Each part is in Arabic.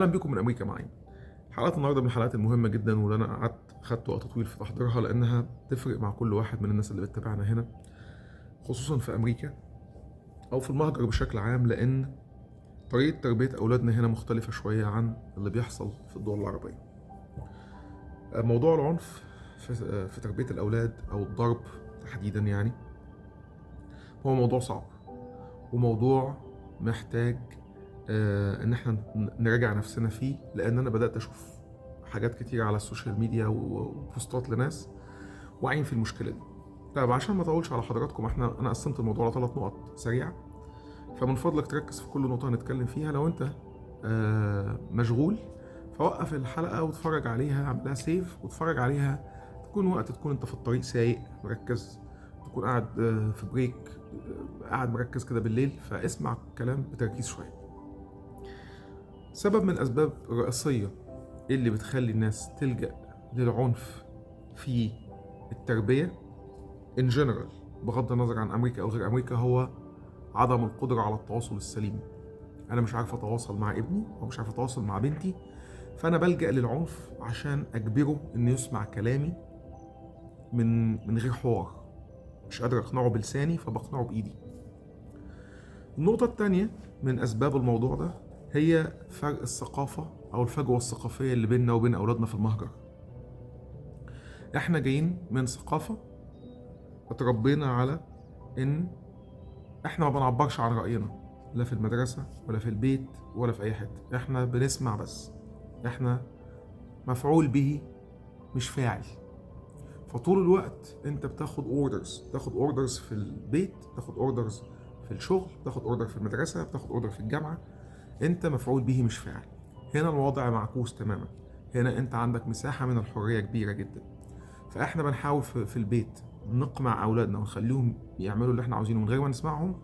اهلا بكم من امريكا معايا. حلقه النهارده من الحلقات المهمه جدا واللي انا خدت وقت طويل في تحضيرها لانها تفرق مع كل واحد من الناس اللي بتتابعنا هنا، خصوصا في امريكا او في المهجر بشكل عام، لان طريقه تربيه اولادنا هنا مختلفه شويه عن اللي بيحصل في الدول العربيه. موضوع العنف في تربيه الاولاد او الضرب تحديدا يعني هو موضوع صعب وموضوع محتاج ان احنا نراجع نفسنا فيه، لان انا بدات اشوف حاجات كتير على السوشيال ميديا وبوستات لناس واعيين في المشكله دي. طيب عشان ما اطولش على حضراتكم، انا قسمت الموضوع ل 3 نقط سريعه، فمن فضلك تركز في كل نقطه هنتكلم فيها. لو انت مشغول فوقف الحلقه واتفرج عليها، اعمل لها سيف واتفرج عليها، تكون انت في الطريق سايق مركز، تكون قاعد في بريك، قاعد مركز كده بالليل، فاسمع الكلام بتركيز شويه. سبب من الأسباب الرئيسية اللي بتخلي الناس تلجأ للعنف في التربية in general بغض النظر عن أمريكا أو غير أمريكا هو عدم القدرة على التواصل السليم. أنا مش عارف أتواصل مع ابني ومش عارف أتواصل مع بنتي، فأنا بلجأ للعنف عشان أجبره إنه يسمع كلامي من غير حوار. مش قادر أقنعه بلساني فبقنعه بإيدي. النقطة التانية من أسباب الموضوع ده هي فرق الثقافة أو الفجوة الثقافية اللي بيننا وبين أولادنا في المهجر. إحنا جايين من ثقافة اتربينا على إن إحنا ما بنعبرش عن رأينا، لا في المدرسة ولا في البيت ولا في أي حتة، إحنا بنسمع بس، إحنا مفعول به مش فاعل. فطول الوقت أنت بتاخد أوردرز في البيت، تاخد أوردرز في الشغل، تاخد أوردر في المدرسة، تاخد أوردر في الجامعة، انت مفعول به مش فاعل. هنا الوضع معكوس تماما، هنا انت عندك مساحة من الحرية كبيرة جدا. فاحنا بنحاول في البيت نقمع اولادنا ونخليهم يعملوا اللي احنا عاوزينه من غير ما نسمعهم.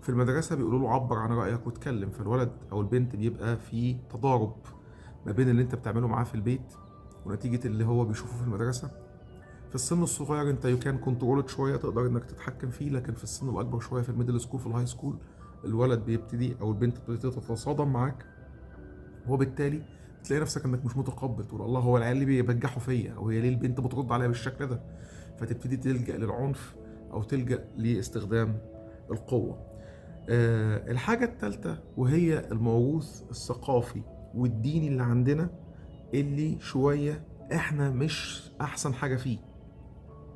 في المدرسة بيقولوا له عبر عن رأيك واتكلم، فالولد او البنت بيبقى في تضارب ما بين اللي انت بتعمله معاه في البيت ونتيجة اللي هو بيشوفه في المدرسة. في السن الصغير انت يو كان كنترولت شوية، تقدر انك تتحكم فيه، لكن في السن الاكبر شوية في الميدل سكول في الهاي سكول الولد بيبتدي او البنت بتبتدي تتصادم معاك، وبالتالي تلاقي نفسك انك مش متقبل، تقول الله هو العيال اللي بيبجحوا فيا، او هي ليه البنت بترد عليا بالشكل ده، فتبتدي تلجأ للعنف او تلجأ لاستخدام القوة. الحاجة الثالثة وهي الموروث الثقافي والديني اللي عندنا، اللي شوية احنا مش احسن حاجة فيه.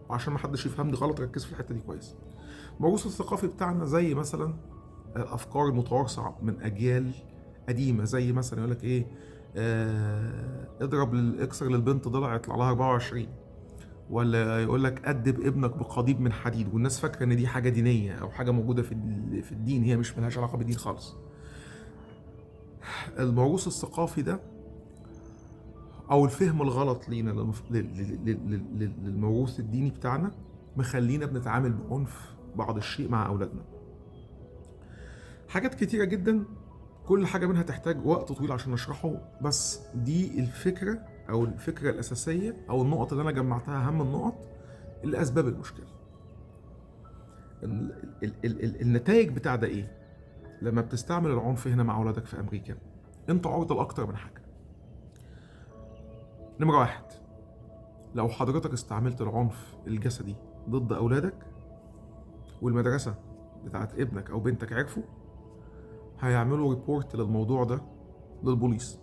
وعشان ما حدش يفهمني غلط ركز في الحتة دي كويس. الموروث الثقافي بتاعنا زي مثلا الافكار المتوارثه من اجيال قديمه، زي مثلا يقول لك ايه، اكسر للبنت ضلع يطلع لها 24، ولا يقول لك ادب ابنك بقضيب من حديد، والناس فاكره ان دي حاجه دينيه او حاجه موجوده في الدين، هي مش ملهاش علاقه بالدين خالص. الموروث الثقافي ده او الفهم الغلط لينا للموروث الديني بتاعنا مخلينا بنتعامل بعنف بعض الشيء مع اولادنا. حاجات كتيرة جدا، كل حاجة منها تحتاج وقت طويل عشان نشرحه، بس دي الفكرة أو الفكرة الأساسية أو النقط اللي أنا جمعتها، أهم النقط اللي أسباب المشكلة. النتائج بتاع ده إيه؟ لما بتستعمل العنف هنا مع أولادك في أمريكا، أنت عرضة لأكتر من حاجة. نمرة واحد، لو حضرتك استعملت العنف الجسدي ضد أولادك والمدرسة بتاعت ابنك أو بنتك عرفوا، هيعملوا ريبورت للموضوع ده للبوليس،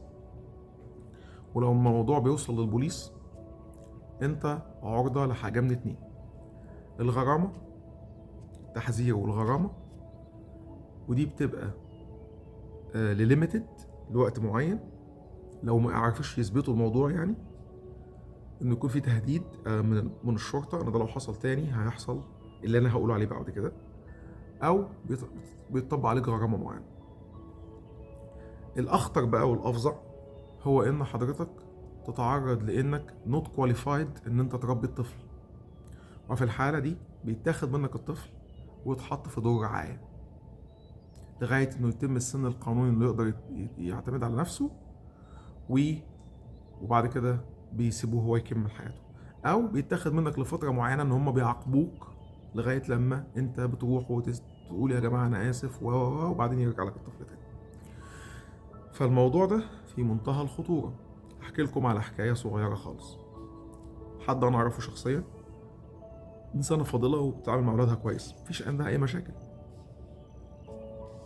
ولو الموضوع بيوصل للبوليس انت عرضة لحاجة من اتنين: الغرامة، تحذير والغرامة، ودي بتبقى لليميتد لوقت معين. لو ما عرفوش يثبتوا الموضوع يعني انه يكون في تهديد من الشرطة ان ده لو حصل تاني هيحصل اللي انا هقوله عليه بعد كده، او بيطبق عليك غرامة معينة. الاخطر بقى والافظع هو ان حضرتك تتعرض لانك نوت كواليفايد ان انت تربي الطفل، وفي الحالة دي بيتاخد منك الطفل ويتحط في دور رعاية لغاية انه يتم السن القانوني اللي يقدر يعتمد على نفسه، وبعد كده بيسيبوه هو يكمل حياته، او بيتاخد منك لفترة معينة ان هم بيعاقبوك لغاية لما انت بتروح وتقول يا جماعة انا اسف وبعدين يرجع لك الطفل تاني. فالموضوع ده في منتهى الخطورة. احكي لكم على حكاية صغيرة خالص. حد انا اعرفه شخصيا، انسانة فاضلة وبتتعامل مع اولادها كويس، مفيش عندها اي مشاكل.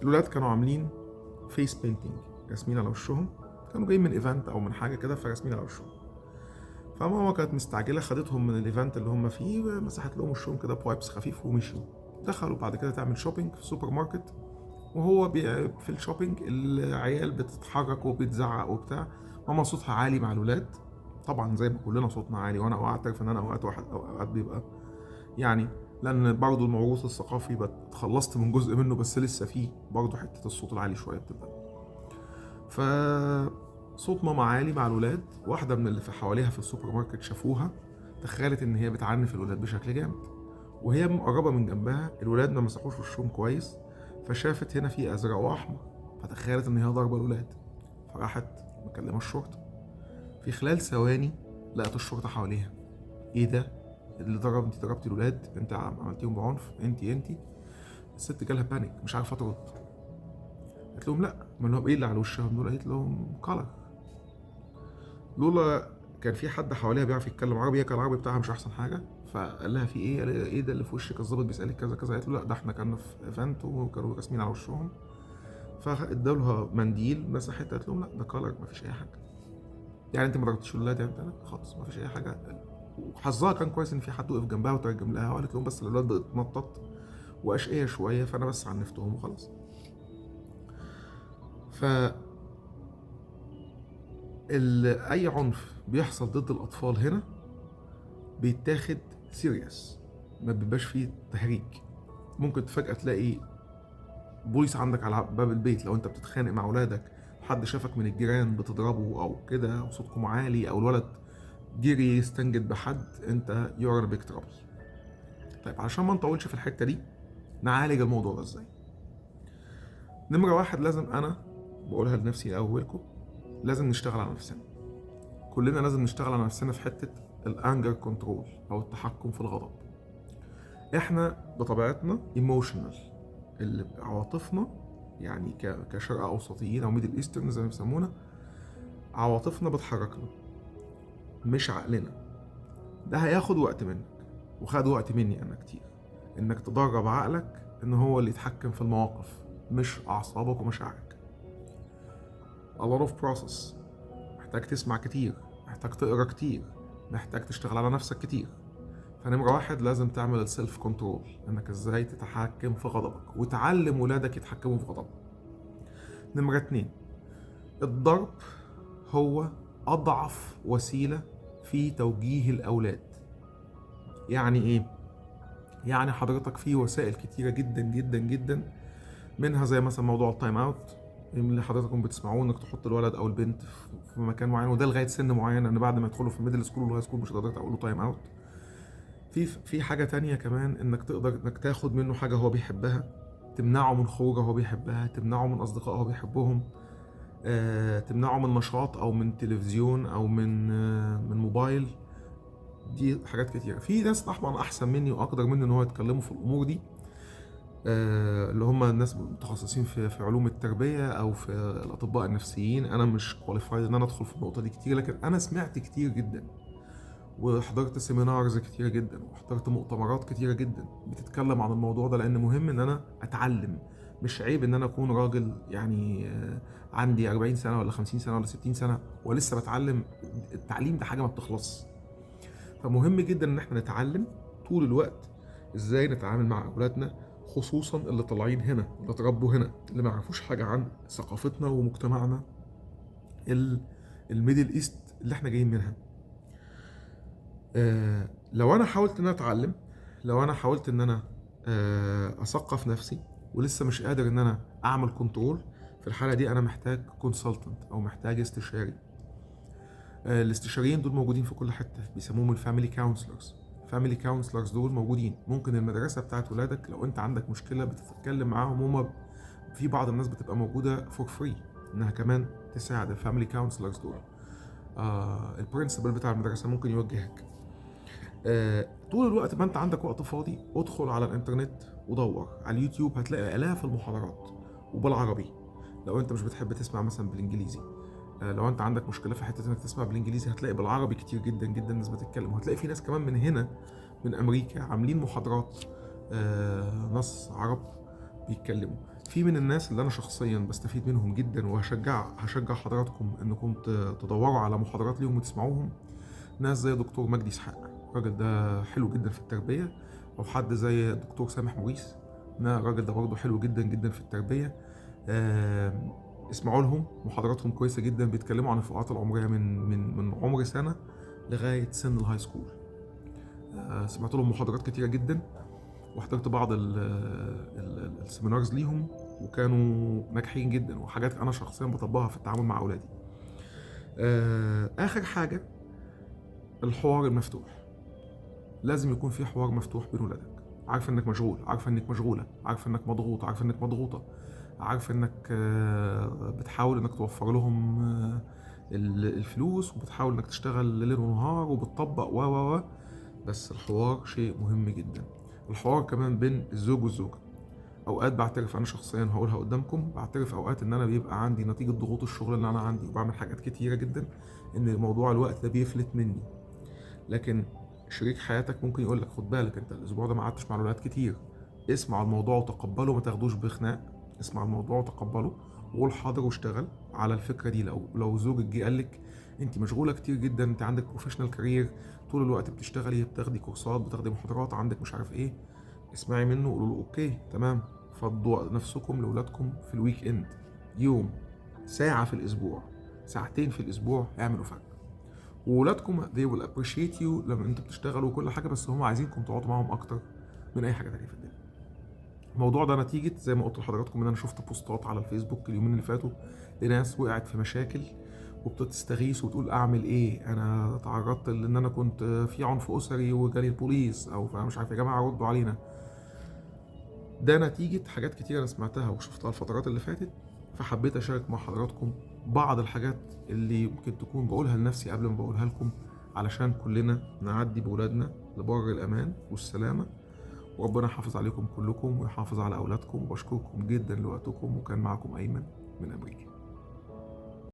الولاد كانوا عاملين فيس بينتينج، راسمين على وشهم، كانوا جايين من ايفنت او من حاجة كده فراسمين على وشهم. فماما كانت مستعجلة، خدتهم من الايفنت اللي هم فيه، مسحت لهم وشهم كده بوايبس خفيف ومشوا. دخلوا بعد كده تعمل شوبينج في سوبر ماركت، وهو في الشوبينج العيال بتتحرك وبتزعق وبتاع. ماما صوتها عالي مع الولاد، طبعا زي ما كلنا صوتنا عالي، وانا اعترف ان انا اوقات بيبقى يعني، لان برضه الموروث الثقافي اتخلصت من جزء منه، بس لسه فيه برضه حته الصوت العالي شويه بتبقى. ف صوت ماما عالي مع الولاد. واحده من اللي في حواليها في السوبر ماركت شافوها، تخيلت ان هي بتعنف الولاد بشكل جامد، وهي مقربه من جنبها. الولاد ما مسحوش وشهم كويس، فشافت هنا في ازرق واحمر، فتخيلت ان هي ضربه الولاد، فراحت مكلمه الشرطه. في خلال ثواني لقت الشرطه حواليها. ايه ده اللي انت ضربتي الولاد، انت عملتيهم بعنف، انت. الست جالها بانيك، مش عارفه ترد. قالت لهم لا، ما لهم ايه اللي على وشهم دول؟ قالت لهم كلر. لولا كان في حد حواليها بيعرف يتكلم عربي، هي كان العربي بتاعها مش احسن حاجه، فقال لها في ايه؟ قال لها ايه ده اللي في وشك؟ الظابط بيسالك كذا كذا. قالت له لا، ده احنا كنا في ايفنت وكانوا راسمين على وشهم. فادوا لها منديل مسحت. قالت لهم لا، ده كلر، مفيش اي حاجه. يعني انت ما ضربتيش الولاد؟ يعني لا خالص، مفيش اي حاجه. وحظها كان كويس ان في حد وقف جنبها وترجم لها، وقالت لهم بس الولاد بتتنطط واشقيه شويه، فانا بس عنفتهم وخلاص. ف اي عنف بيحصل ضد الاطفال هنا بيتاخد سيريس، ما بيبقاش فيه تهريج. ممكن فجأة تلاقي بوليس عندك على باب البيت لو انت بتتخانق مع ولادك، حد شافك من الجيران بتضربه او كده وصوتكم عالي، او الولد جري يستنجد بحد، انت يور بيك ترابل. طيب علشان ما نطولش في الحتة دي، نعالج الموضوع ده ازاي؟ نمرة واحد، لازم انا بقولها لنفسي اولكم، لازم نشتغل على نفسنا. كلنا لازم نشتغل على نفسنا في حتة الانجر كنترول او التحكم في الغضب. احنا بطبيعتنا ايموشنال، اللي عواطفنا يعني كشرق اوسطيين او ميدل ايسترن زي ما بيسمونا، عواطفنا بتحركنا مش عقلنا. ده هياخد وقت منك، وخد وقت مني انا كتير، انك تدرب عقلك ان هو اللي يتحكم في المواقف مش اعصابك ومشاعرك. a lot of process، محتاج تسمع كتير، محتاج تقرا كتير، محتاج تشتغل على نفسك كتير. فنمرة واحد لازم تعمل السيلف كنترول، انك ازاي تتحكم في غضبك وتعلم ولادك يتحكموا في غضبك. نمرة اتنين، الضرب هو اضعف وسيلة في توجيه الاولاد. يعني ايه؟ يعني حضرتك في وسائل كتيرة جدا جدا جدا، منها زي مثلا موضوع التايم اوت اللي حضراتكم بتسمعوه، انك تحط الولد او البنت في مكان معين، وده لغايه سن معين، ان بعد ما يدخلوا في الميدل سكول والهاي سكول مش هتقدر تقول له تايم اوت. في حاجه تانية كمان، انك تقدر انك تاخد منه حاجه هو بيحبها، تمنعه من خروجه هو بيحبها، تمنعه من اصدقائه هو بيحبهم، تمنعه من نشاط او من تلفزيون او من موبايل. دي حاجات كتير. في ناس طبعا احسن مني واقدر مني ان هو يتكلموا في الامور دي، اللي هم الناس متخصصين في علوم التربيه او في الاطباء النفسيين. انا مش كواليفايد ان انا ادخل في النقطه دي كتير، لكن انا سمعت كتير جدا، وحضرت سيمينارز كتيره جدا، وحضرت مؤتمرات كتيره جدا بتتكلم عن الموضوع ده، لان مهم ان انا اتعلم. مش عيب ان انا اكون راجل يعني عندي 40 سنه ولا 50 سنه ولا 60 سنه ولسه بتعلم. التعليم ده حاجه ما بتخلصش، فمهم جدا ان احنا نتعلم طول الوقت ازاي نتعامل مع اولادنا، خصوصا اللي طالعين هنا، اللي اتربوا هنا، اللي ما يعرفوش حاجه عن ثقافتنا ومجتمعنا الميدل ايست اللي احنا جايين منها. لو انا حاولت ان انا اتعلم، لو انا حاولت ان انا اثقف نفسي ولسه مش قادر ان انا اعمل كنترول، في الحاله دي انا محتاج كونسلتنت او محتاج استشاري. الاستشاريين دول موجودين في كل حته، بيسموهم الفاميلي كونسلرز. فاميلي كونسلرز دول موجودين، ممكن المدرسه بتاعت ولادك لو انت عندك مشكله بتتكلم معاهم، هما في بعض الناس بتبقى موجوده فور فري انها كمان تساعد الفاميلي كونسلرز دول. البرنسبل بتاع المدرسه ممكن يوجهك. طول الوقت ما انت عندك وقت فاضي، ادخل على الانترنت ودور على اليوتيوب، هتلاقي الاف المحاضرات وبالعربي لو انت مش بتحب تسمع مثلا بالانجليزي. لو انت عندك مشكله في حته انك تسمع بالانجليزي، هتلاقي بالعربي كتير جدا جدا ناس بتتكلم، وهتلاقي في ناس كمان من هنا من امريكا عاملين محاضرات، ناس عرب بيتكلموا. في من الناس اللي انا شخصيا بستفيد منهم جدا، وهشجع حضراتكم انكم تدوروا على محاضرات ليهم وتسمعوهم. ناس زي دكتور مجدي اسحاق، الراجل ده حلو جدا في التربيه، او حد زي الدكتور سامح موريس، الراجل ده برضه حلو جدا جدا في التربيه. اسمعوا لهم، محاضراتهم كويسه جدا، بيتكلموا عن الفئات العمريه من عمر سنه لغايه سن الهاي سكول. سمعت لهم محاضرات كتيره جدا، وحضرت بعض السيمينارز ليهم، وكانوا ناجحين جدا، وحاجات انا شخصيا بطبقها في التعامل مع اولادي. اخر حاجه، الحوار المفتوح. لازم يكون في حوار مفتوح بين ولادك. عارف انك مشغول، عارف انك مشغوله، عارف انك مضغوط، عارف انك مضغوطه، عارف انك بتحاول انك توفر لهم الفلوس، وبتحاول انك تشتغل ليل ونهار وبتطبق و بس الحوار شيء مهم جدا. الحوار كمان بين الزوج والزوجه. اوقات بعترف، انا شخصيا هقولها قدامكم، بعترف اوقات ان انا بيبقى عندي نتيجه ضغوط الشغل اللي انا عندي، وبعمل حاجات كتيره جدا، ان موضوع الوقت ده بيفلت مني. لكن شريك حياتك ممكن يقول لك خد بالك انت الاسبوع ده ما قعدتش مع الولاد كتير. اسمع الموضوع وتقبله، ما تاخدوش بخناق. اسمع الموضوع وتقبله، وقول حاضر واشتغل على الفكره دي. لو زوجك جه قال لك انت مشغوله كتير جدا، انت عندك بروفيشنال كارير، طول الوقت بتشتغلي، بتاخدي كورسات، بتاخدي محاضرات، عندك مش عارف ايه، اسمعي منه وقولوا له اوكي تمام، فضوا نفسكم لاولادكم في الويك اند، يوم، ساعه في الاسبوع، ساعتين في الاسبوع، اعملوا فرق. وولادكم they will appreciate you لما انتوا بتشتغلوا وكل حاجه، بس هم عايزينكم تقعدوا معاهم اكتر من اي حاجه تانيه في الدنيا. الموضوع ده نتيجه زي ما قلت لحضراتكم ان انا شفت بوستات على الفيسبوك اليومين اللي فاتوا لناس وقعت في مشاكل وبتستغيث وتقول اعمل ايه، انا تعرضت لان انا كنت في عنف اسري وجالي البوليس، او مش عارف يا جماعه ردوا علينا. ده نتيجه حاجات كتير انا سمعتها وشفتها الفترات اللي فاتت، فحبيت اشارك مع حضراتكم بعض الحاجات اللي ممكن تكون بقولها لنفسي قبل ما بقولها لكم، علشان كلنا نعدي بولادنا لبر الامان والسلامه. وربنا يحافظ عليكم كلكم ويحافظ على اولادكم، وبشكركم جدا لوقتكم، وكان معكم ايمن من امريكا.